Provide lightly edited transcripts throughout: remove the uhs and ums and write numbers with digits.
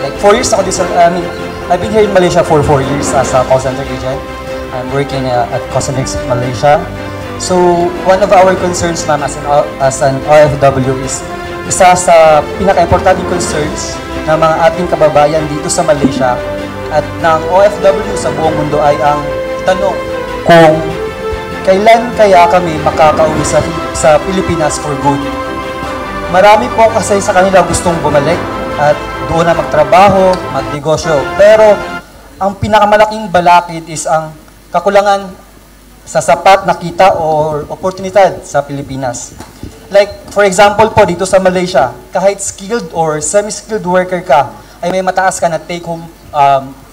like 4 years ako dito I've been here in Malaysia for 4 years as a call center agent. I'm working at Cosmetics Malaysia. So, one of our concerns, ma'am, as an OFW is isa sa pinaka-importanting concerns ng mga ating kababayan dito sa Malaysia at ng OFW sa buong mundo ay ang tanong kung kailan kaya kami makakauwi sa Pilipinas for good. Marami po kasi sa kanila gustong bumalik at doon na magtrabaho, magnegosyo. Pero ang pinakamalaking balakid is ang kakulangan sa sapat na kita o oportunidad sa Pilipinas. Like, for example po, dito sa Malaysia, kahit skilled or semi-skilled worker ka, ay may mataas ka na take-home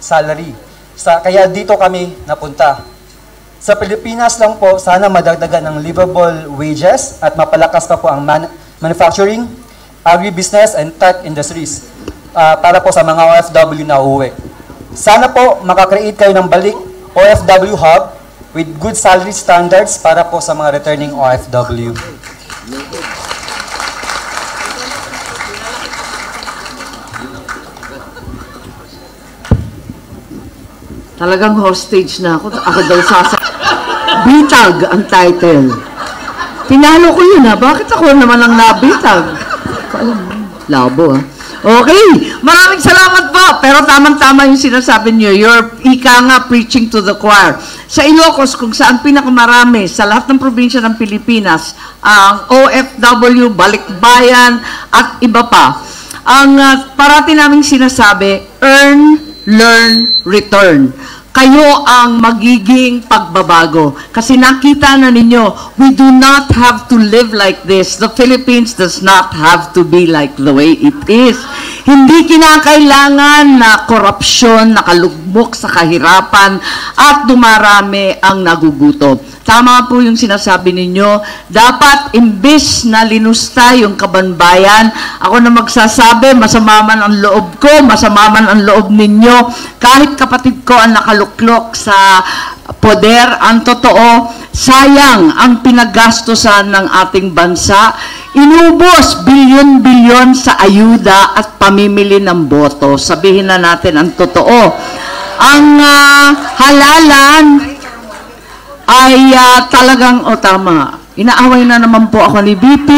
salary. Kaya dito kami napunta. Sa Pilipinas lang po, sana madagdagan ng livable wages at mapalakas pa po ang manufacturing, agribusiness, and tech industries para po sa mga OFW na uuwi. Sana po makakreate kayo ng balik OFW hub with good salary standards para po sa mga returning OFW. Talagang hostage na ako. Ako daw Bitag ang title. Tinalo ko yun ha. Bakit ako naman ang nabitag? Labo ha. Okay. Maraming salamat po. Pero tamang-tama yung sinasabi niyo. You're ika nga preaching to the choir. Sa Ilocos, kung saan pinakamarami sa lahat ng probinsya ng Pilipinas, ang OFW, balikbayan, at iba pa. Ang parati naming sinasabi, earn, learn, return. Kayo ang magiging pagbabago. Kasi nakita na ninyo, we do not have to live like this. The Philippines does not have to be like the way it is. Hindi kinakailangan na korupsyon, nakalugmok sa kahirapan, at dumarami ang nagugutom. Tama po yung sinasabi ninyo, dapat imbis na linusta yung kabanbayan, ako na magsasabi, masama man ang loob ko, masama man ang loob ninyo, kahit kapatid ko ang nakaluklok sa poder, ang totoo, sayang ang pinaggastusan ng ating bansa, inubos bilyon-bilyon sa ayuda at pamimili ng boto. Sabihin na natin ang totoo. Ang halalan ay talagang, tama, inaaway na naman po ako ni BP.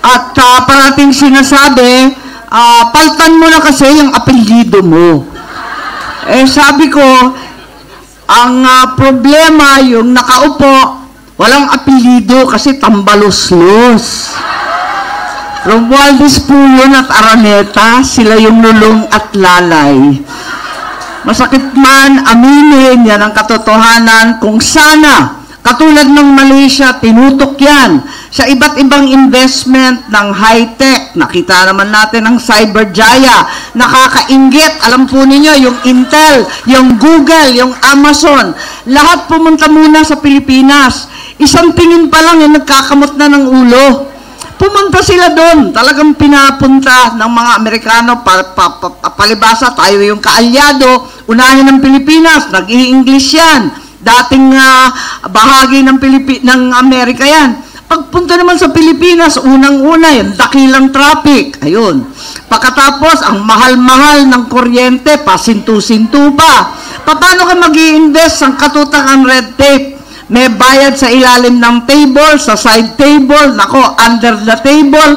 At parating sinasabi, paltan mo na kasi yung apelyido mo. Sabi ko, ang problema, yung nakaupo, walang apelyido kasi tambalos-los. Romualdez Puyon at Araneta, sila yung lulong at lalay. Masakit man, aminin, yan ang katotohanan. Kung sana, katulad ng Malaysia, tinutok yan sa iba't ibang investment ng high-tech. Nakita naman natin ang Cyberjaya. Nakakainggit. Alam po ninyo, yung Intel, yung Google, yung Amazon. Lahat pumunta muna sa Pilipinas. Isang tingin pa lang, yung nagkakamot na ng ulo. Pumunta sila doon. Talagang pinapunta ng mga Amerikano, palibasa, tayo yung kaalyado. Unahin ng Pilipinas, nag-i-English yan. Dating bahagi ng Amerika yan. Pagpunta naman sa Pilipinas, unang-una yan, dakilang traffic. Ayun. Pagkatapos, ang mahal-mahal ng kuryente, pasintu-sintu pa. Paano ka mag-i-invest ang katutakang red tape? May bayad sa ilalim ng table, sa side table, nako, under the table,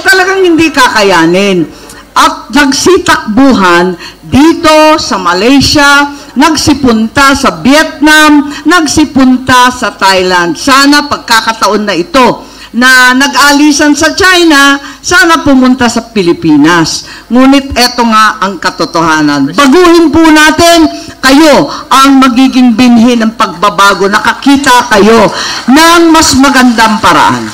talagang hindi kakayanin. At nagsitakbuhan dito sa Malaysia, nagsipunta sa Vietnam, nagsipunta sa Thailand. Sana pagkakataon na ito na nag-alisan sa China, sana pumunta sa Pilipinas. Ngunit eto nga ang katotohanan. Baguhin po natin, kayo ang magiging binhi ng pagbabago. Nakakita kayo ng mas magandang paraan.